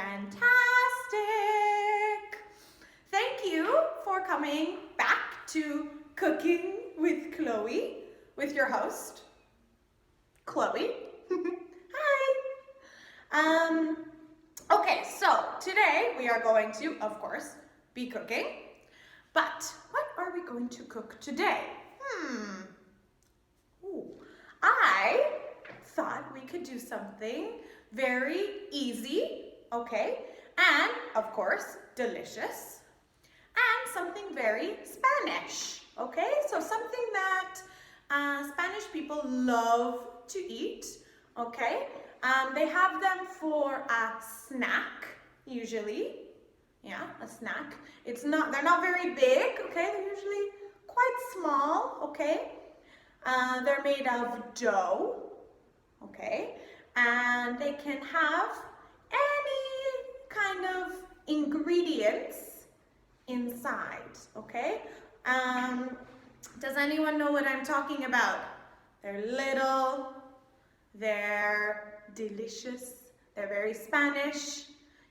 Fantastic! Thank you for coming back to Cooking with Chloe, with your host, Chloe. Hi! Okay, so today we are going to, of course, be cooking. But what are we going to cook today? I thought we could do something very easy, okay, and of course, delicious, and something very Spanish, okay? So something that Spanish people love to eat, okay? They have them for a snack, usually. Yeah, a snack. They're not very big, okay? They're usually quite small, okay? They're made of dough, okay? And they can have any kind of ingredients inside, okay? Does anyone know what I'm talking about? They're little, they're delicious, they're very Spanish.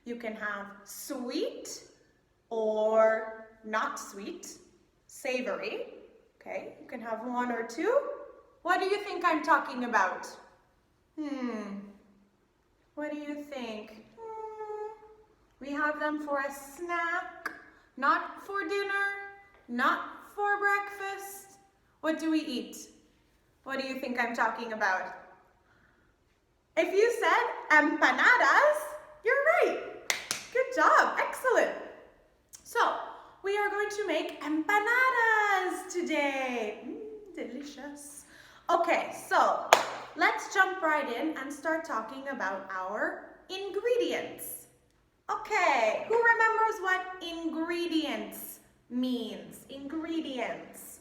You can have sweet or not sweet, savory, okay? You can have one or two. What do you think I'm talking about? What do you think? We have them for a snack, not for dinner, not for breakfast. What do we eat? What do you think I'm talking about? If you said empanadas, you're right. Good job, excellent. So, we are going to make empanadas today. Delicious. Okay, so let's jump right in and start talking about our ingredients. Okay, who remembers what ingredients means? Ingredients.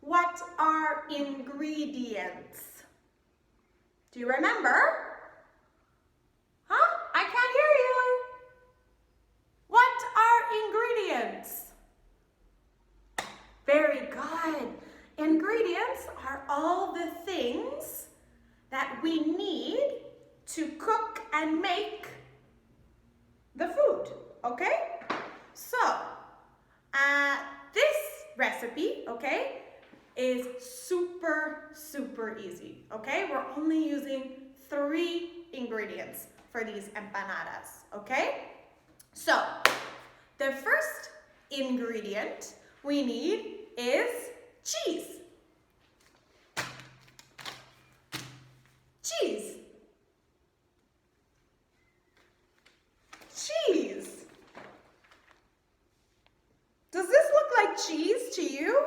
What are ingredients? Do you remember? Huh? I can't hear you. What are ingredients? Very good. Ingredients are all the things that we need to cook and make the food, okay? So, this recipe, okay, is super easy, okay? We're only using 3 ingredients for these empanadas, okay? So, the first ingredient we need is cheese. Cheese. Cheese. Does this look like cheese to you?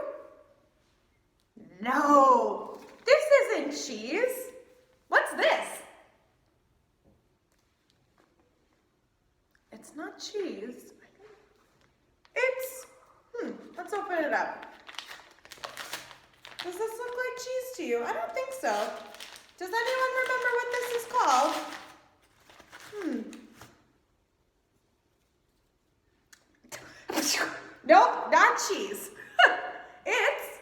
No, this isn't cheese. What's this? It's not cheese. It's, let's open it up. Does this look like cheese to you? I don't think so. Does anyone remember what this is called? Nope, not cheese. It's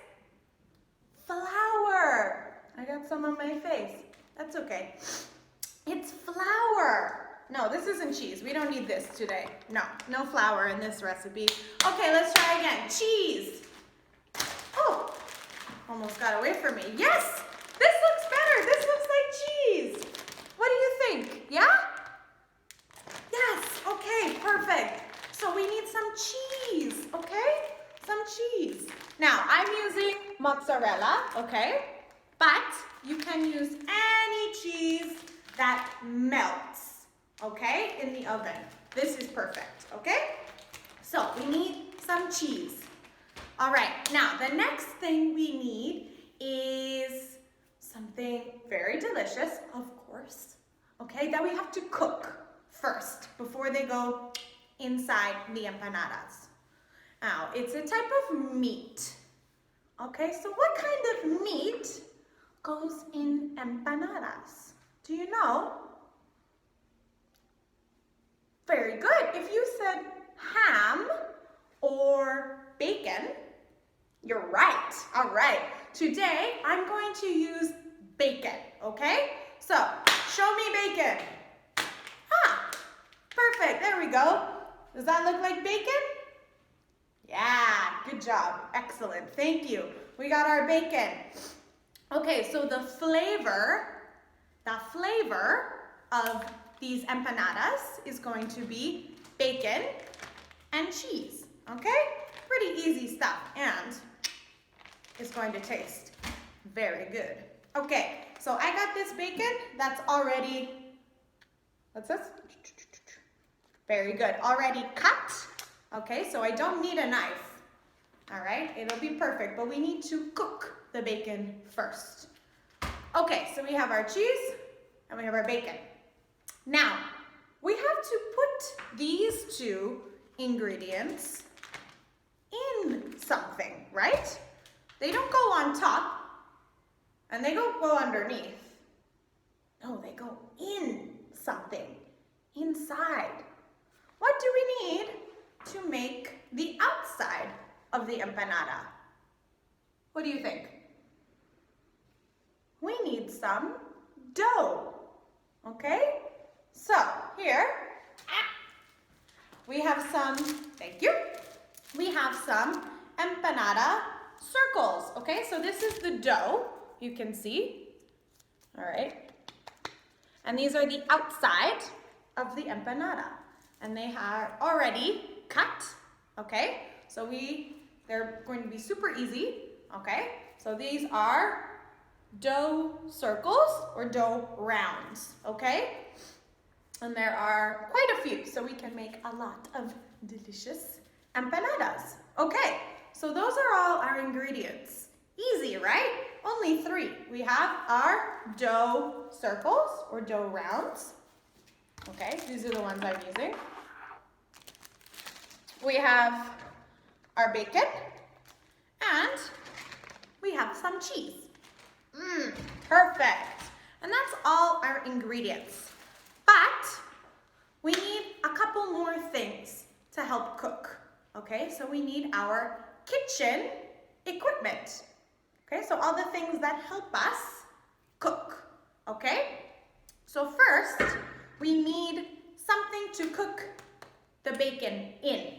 flour. I got some on my face. That's okay. It's flour. No, this isn't cheese. We don't need this today. No flour in this recipe. Okay, let's try again. Cheese. Oh, almost got away from me. Yes, this looks better. This looks like cheese. What do you think? Yeah? Yes, okay, perfect. So we need some cheese, okay? Some cheese. Now, I'm using mozzarella, okay? But you can use any cheese that melts, okay, in the oven. This is perfect, okay? So we need some cheese. All right, now the next thing we need is something very delicious, of course, okay, that we have to cook first before they go inside the empanadas. Now, it's a type of meat. Okay, so what kind of meat goes in empanadas? Do you know? Very good. If you said ham or bacon, you're right. All right. Today, I'm going to use bacon, okay? So, show me bacon. Ah, perfect. Does that look like bacon? Yeah, good job. Excellent. Thank you. We got our bacon. Okay, so the flavor of these empanadas is going to be bacon and cheese. Okay? Pretty easy stuff, and it's going to taste very good. Okay, so I got this bacon that's already, what's this? Very good, already cut. Okay, so I don't need a knife. All right, it'll be perfect, but we need to cook the bacon first. Okay, so we have our cheese and we have our bacon. Now, we have to put these two ingredients in something, right? They don't go on top and they don't go underneath. No, they go in something, inside. What do we need to make the outside of the empanada? What do you think? We need some dough, okay? So here, we have some, thank you, we have some empanada circles, okay? So this is the dough, you can see, all right? And these are the outside of the empanada, and they are already cut, okay? So they're going to be super easy, okay? So these are dough circles or dough rounds, okay? And there are quite a few, so we can make a lot of delicious empanadas. Okay, so those are all our ingredients. Easy, right? Only 3. We have our dough circles or dough rounds. Okay, these are the ones I'm using. We have our bacon, and we have some cheese. Perfect. And that's all our ingredients. But we need a couple more things to help cook. Okay, so we need our kitchen equipment. Okay, so all the things that help us cook. Okay, so first we need something to cook the bacon in.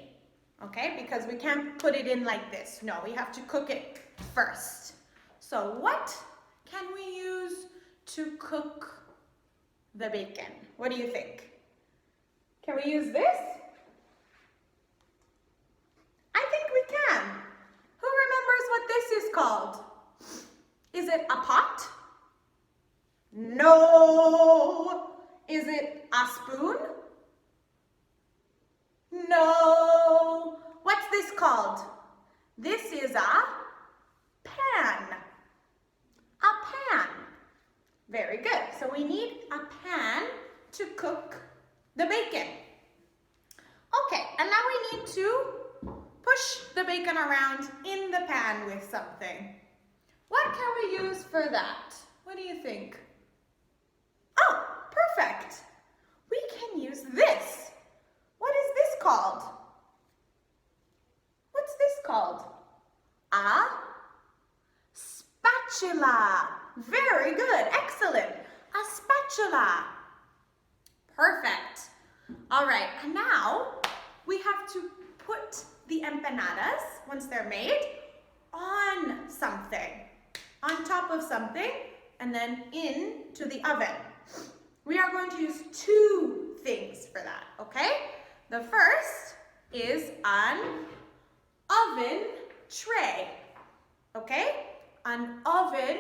Okay, because we can't put it in like this. No, we have to cook it first. So what can we use to cook the bacon? What do you think? Can we use this? I think we can. Who remembers what this is called? Is it a pot? No. Is it a spoon? No. What's this called? This is a pan. A pan. Very good. So we need a pan to cook the bacon. Okay, and now we need to push the bacon around in the pan with something. What can we use for that? What do you think? Oh, perfect. We can use this. What is this called? What's this called? A spatula. Very good. Excellent. A spatula. Perfect. All right, and now we have to put the empanadas, once they're made, on something, on top of something, and then into the oven. We are going to use 2 things for that, okay? The first is an oven tray, okay? An oven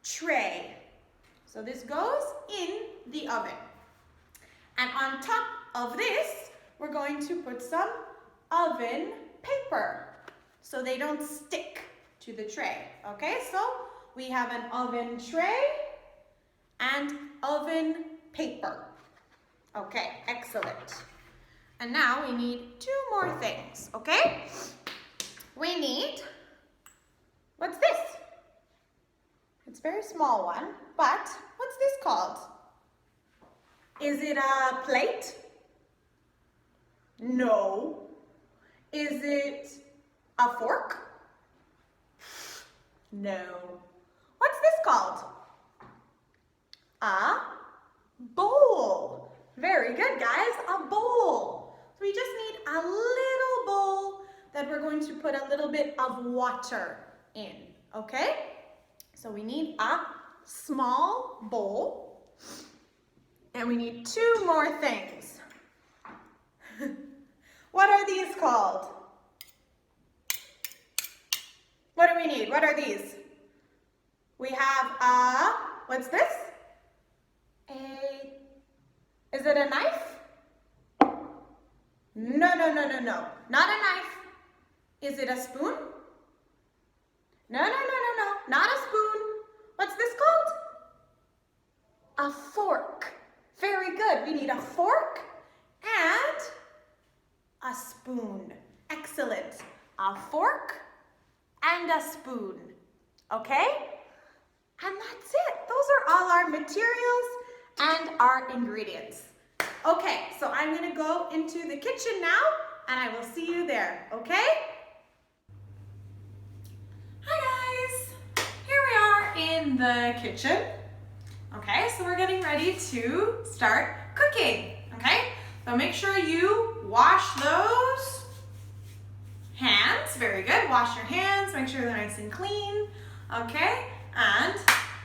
tray. So this goes in the oven. And on top of this, we're going to put some oven paper so they don't stick to the tray, okay? So we have an oven tray and oven paper. Okay, excellent. And now we need 2 more things, okay? We need, what's this? It's a very small one, but what's this called? Is it a plate? No. Is it a fork? No. What's this called? A bowl. Very good, guys. A bowl. So we just a little bowl that we're going to put a little bit of water in, okay? So we need a small bowl, and we need 2 more things. What are these called? What do we need? What are these? We have a, what's this? Is it a knife? No. Not a knife. Is it a spoon? No. Not a spoon. What's this called? A fork. Very good. We need a fork and a spoon. Excellent. A fork and a spoon. Okay? And that's it. Those are all our materials and our ingredients. Okay, so I'm gonna go into the kitchen now and I will see you there, okay? Hi guys, here we are in the kitchen. Okay, so we're getting ready to start cooking, okay? So make sure you wash those hands, very good. Wash your hands, make sure they're nice and clean, okay? And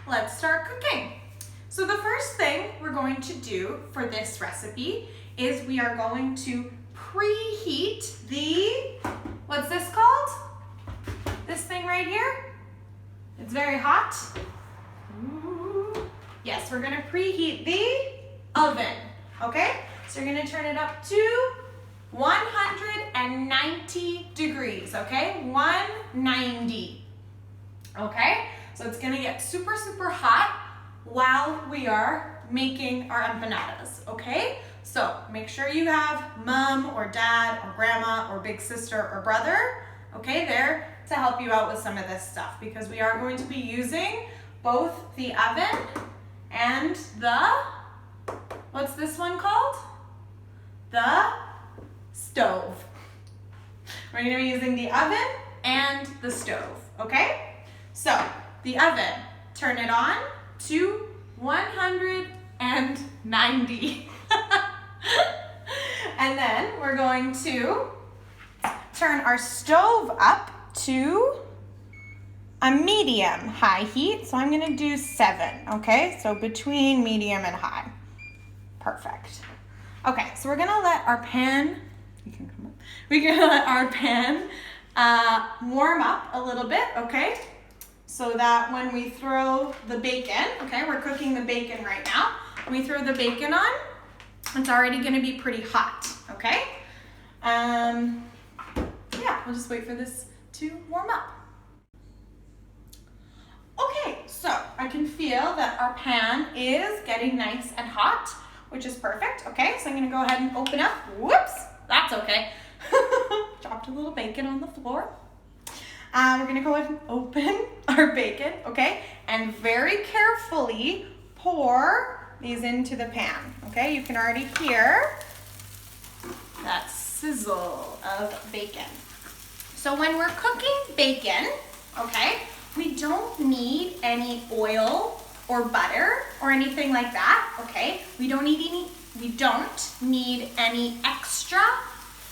let's start cooking. So the first thing we're going to do for this recipe is we are going to preheat the, what's this called? This thing right here? It's very hot. Ooh. Yes, we're gonna preheat the oven, okay? So you're gonna turn it up to 190 degrees, okay? 190, okay? So it's gonna get super, super hot while we are making our empanadas, okay? So make sure you have mom or dad or grandma or big sister or brother, okay, there to help you out with some of this stuff because we are going to be using both the oven and the, what's this one called? The stove. We're gonna be using the oven and the stove, okay? So the oven, turn it on to 190. And then we're going to turn our stove up to a medium high heat. So I'm gonna do 7, okay? So between medium and high. Perfect. Okay, so we're gonna let our pan, we're gonna let our pan warm up a little bit, okay? So that when we throw the bacon, okay, we're cooking the bacon right now. When we throw the bacon on, it's already gonna be pretty hot, okay? Yeah, we'll just wait for this to warm up. Okay, so I can feel that our pan is getting nice and hot, which is perfect, okay? So I'm gonna go ahead and open up, whoops, that's okay. Dropped a little bacon on the floor. We're gonna go ahead and open our bacon, okay? And very carefully pour these into the pan, okay? You can already hear that sizzle of bacon. So when we're cooking bacon, okay, we don't need any oil or butter or anything like that, okay? We don't need any extra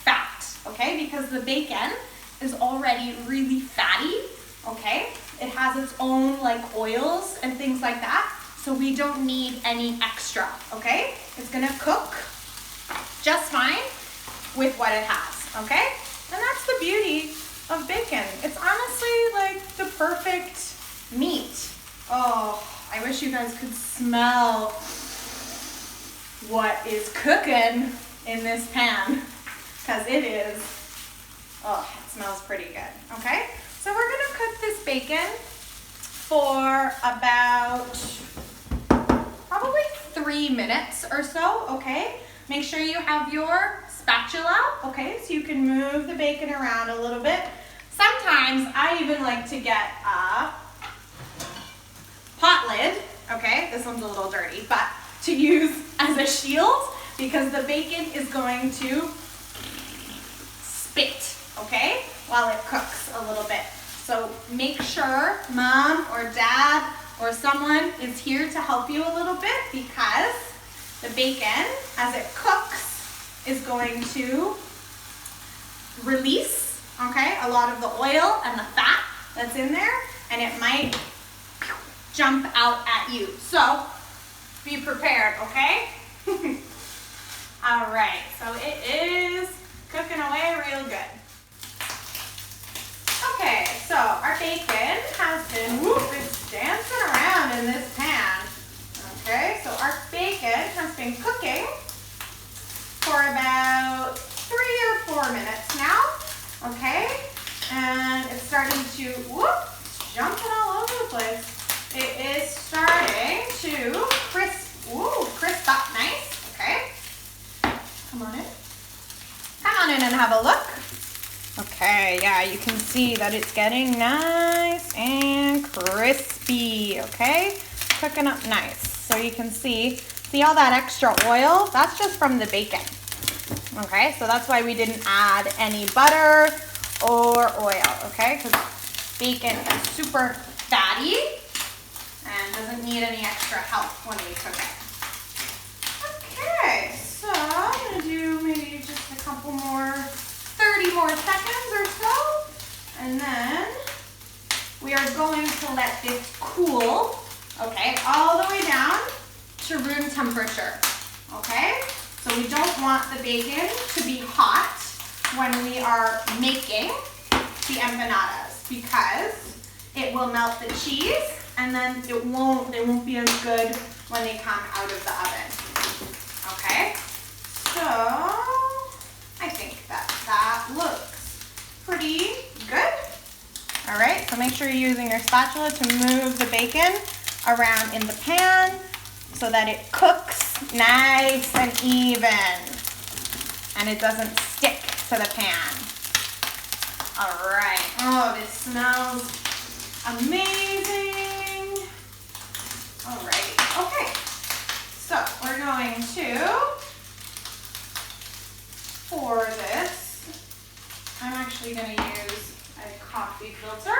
fat, okay? Because the bacon is already really fatty, okay? It has its own like oils and things like that, so we don't need any extra, okay? It's gonna cook just fine with what it has, okay? And that's the beauty of bacon. It's honestly like the perfect meat. Oh, I wish you guys could smell what is cooking in this pan, because it is, oh, it smells pretty good, okay? So we're gonna cook this bacon for about probably 3 minutes or so, okay? Make sure you have your spatula, okay? So you can move the bacon around a little bit. Sometimes I even like to get a pot lid, okay? This one's a little dirty, but to use as a shield because the bacon is going to spit, okay? While it cooks a little bit. So make sure mom or dad or someone is here to help you a little bit because the bacon, as it cooks, is going to release, okay, a lot of the oil and the fat that's in there, and it might jump out at you. So be prepared, okay? All right, so it is cooking away real good. Okay, so our bacon has been dancing around in this pan. Okay, so our bacon has been cooking for about 3 or 4 minutes now. Okay, and it's starting to, jumping all over the place. It is starting to crisp up nice. Okay, come on in. Come on in and have a look. Okay, yeah, you can see that it's getting nice and crispy, okay? Cooking up nice. So you can see all that extra oil? That's just from the bacon, okay? So that's why we didn't add any butter or oil, okay? Because bacon is super fatty and doesn't need any extra help when we cook it. Okay, so I'm gonna do maybe just a couple more 30 more seconds or so, and then we are going to let this cool, okay, all the way down to room temperature, okay? So we don't want the bacon to be hot when we are making the empanadas because it will melt the cheese and then they won't be as good when they come out of the oven, okay? So I think that looks pretty good. All right, so make sure you're using your spatula to move the bacon around in the pan so that it cooks nice and even and it doesn't stick to the pan. All right, oh, this smells amazing. All right, okay, so we're going to pour this. I'm actually going to use a coffee filter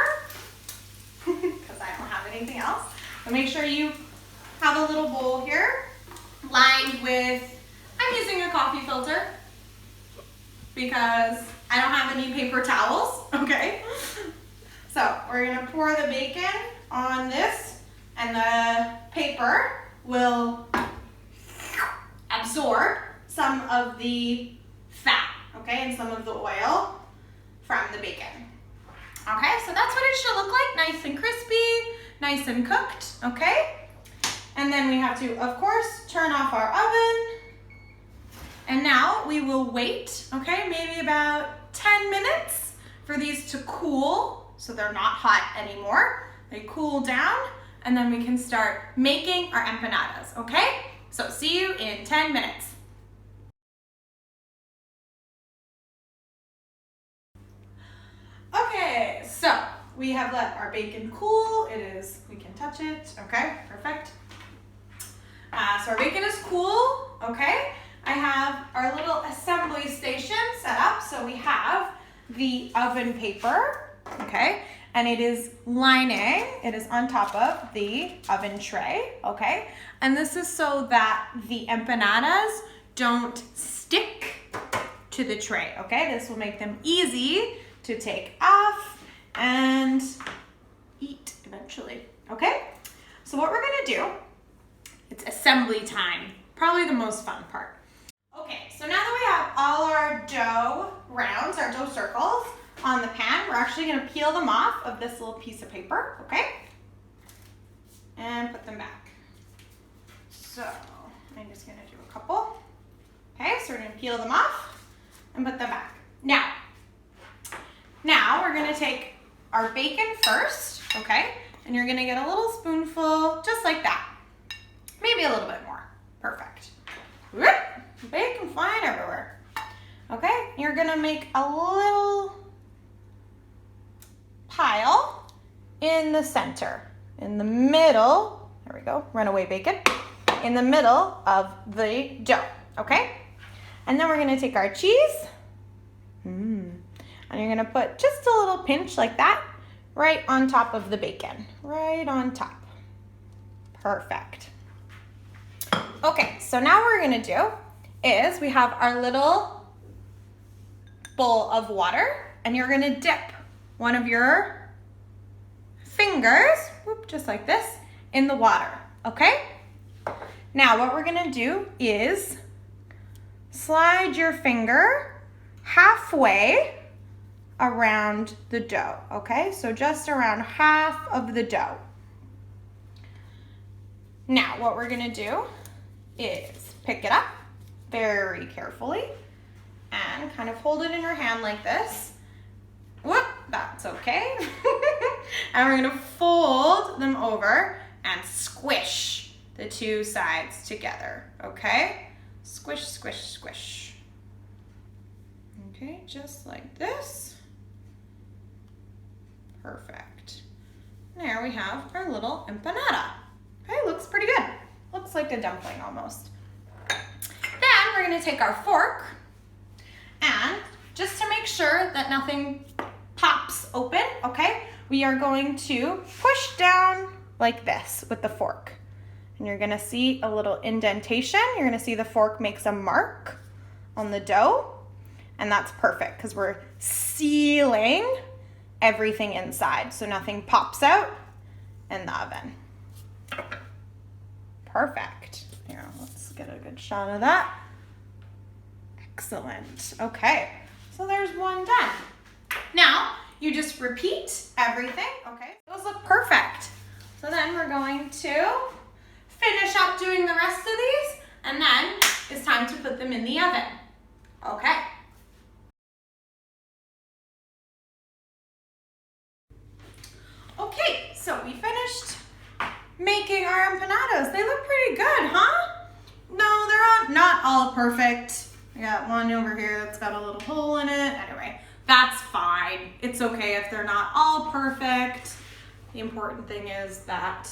because I don't have anything else. So make sure you have a little bowl here lined with, I'm using a coffee filter because I don't have any paper towels, okay? So we're going to pour the bacon on this and the paper will absorb some of the fat, okay, and some of the oil from the bacon. Okay, so that's what it should look like, nice and crispy, nice and cooked, okay? And then we have to, of course, turn off our oven. And now we will wait, okay, maybe about 10 minutes for these to cool so they're not hot anymore. They cool down and then we can start making our empanadas, okay? So see you in 10 minutes. Okay, so we have let our bacon cool. We can touch it, okay, perfect. So our bacon is cool, okay. I have our little assembly station set up. So we have the oven paper, okay, and it is on top of the oven tray, okay. And this is so that the empanadas don't stick to the tray, okay. This will make them easy to take off and eat eventually, okay? So what we're gonna do, it's assembly time, probably the most fun part. Okay, so now that we have all our dough rounds, our dough circles on the pan, we're actually gonna peel them off of this little piece of paper, okay? And put them back. So I'm just gonna do a couple. Okay, so we're gonna peel them off and put them back. Now we're gonna take our bacon first, okay? And you're gonna get a little spoonful, just like that. Maybe a little bit more, perfect. Whoop, bacon flying everywhere. Okay, you're gonna make a little pile in the center, in the middle, there we go, runaway bacon, in the middle of the dough, okay? And then we're gonna take our cheese, and you're gonna put just a little pinch like that right on top of the bacon, right on top. Perfect. Okay, so now what we're gonna do is we have our little bowl of water, and you're gonna dip one of your fingers, whoop, just like this, in the water, okay? Now what we're gonna do is slide your finger halfway around the dough, okay? So just around half of the dough. Now what we're gonna do is pick it up very carefully and kind of hold it in your hand like this. Whoop, that's okay. And we're gonna fold them over and squish the two sides together, okay? Squish, squish, squish. Okay, just like this. Perfect. There we have our little empanada. Okay, looks pretty good. Looks like a dumpling almost. Then we're gonna take our fork and just to make sure that nothing pops open, okay, we are going to push down like this with the fork. And you're gonna see a little indentation. You're gonna see the fork makes a mark on the dough, and that's perfect because we're sealing everything inside so nothing pops out in the oven. Perfect. Here, let's get a good shot of that. Excellent. Okay, so there's one done. Now, you just repeat everything, okay? Those look perfect. So then we're going to finish up doing the rest of these, and then it's time to put them in the oven, okay? Okay, so we finished making our empanadas. They look pretty good, huh? No, they're not all perfect. I got one over here that's got a little hole in it. Anyway, that's fine. It's okay if they're not all perfect. The important thing is that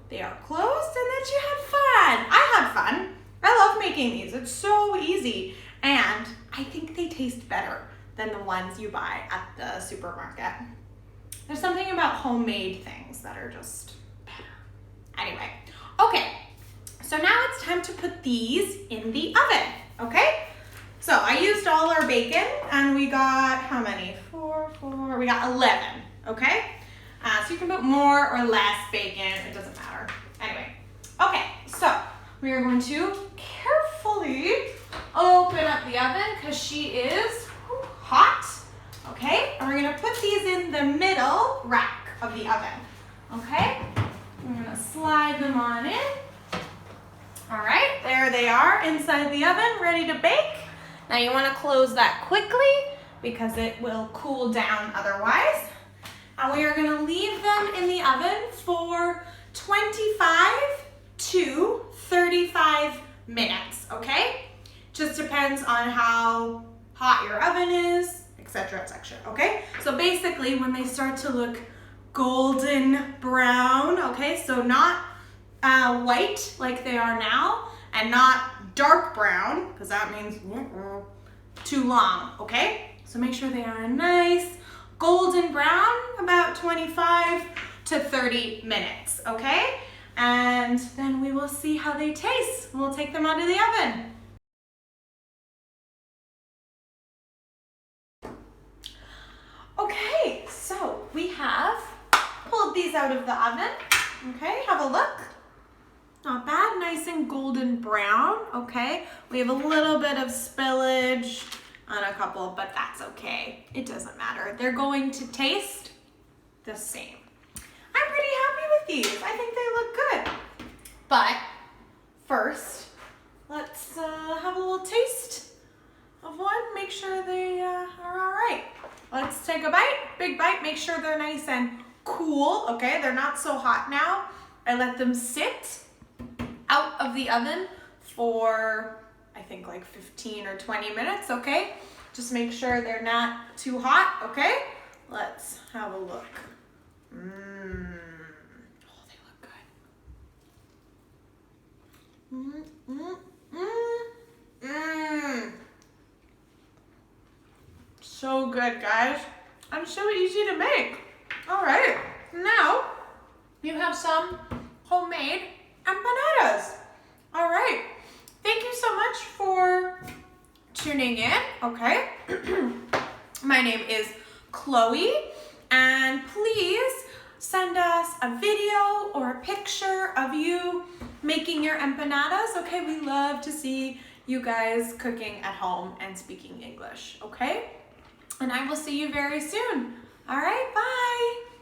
they are closed and that you had fun. I had fun. I love making these. It's so easy. And I think they taste better than the ones you buy at the supermarket. There's something about homemade things that are just better. Anyway, okay. So now it's time to put these in the oven, okay? So I used all our bacon and we got how many? We got 11, okay? So you can put more or less bacon, it doesn't matter. Anyway, okay, so we are going to carefully open up the oven because she is hot, okay? And we're gonna put these in the middle rack of the oven, okay? We're gonna slide them on in. All right, there they are inside the oven, ready to bake. Now you wanna close that quickly because it will cool down otherwise. And we are gonna leave them in the oven for 25 to 35 minutes, okay? Just depends on how hot your oven is, etc., etc., okay? So basically when they start to look golden brown, okay? So not white like they are now and not dark brown because that means too long, okay? So make sure they are a nice golden brown, about 25 to 30 minutes, okay? And then we will see how they taste. We'll take them out of the oven. Okay, so we have pulled these out of the oven. Okay, have a look. Not bad, nice and golden brown, okay? We have a little bit of spillage on a couple, but that's okay. It doesn't matter. They're going to taste the same. I'm pretty happy with these. I think they look good. But first, let's have a little taste of one. Make sure they are all right. Let's take a bite, big bite. Make sure they're nice and cool, okay? They're not so hot now. I let them sit out of the oven for, I think like 15 or 20 minutes, okay? Just make sure they're not too hot, okay? Let's have a look. Oh, they look good. So good, guys. And so easy to make. All right, now you have some homemade empanadas. All right, thank you so much for tuning in, okay? My name is Chloe, and please send us a video or a picture of you making your empanadas, okay? We love to see you guys cooking at home and speaking English, okay? And I will see you very soon. All right, bye.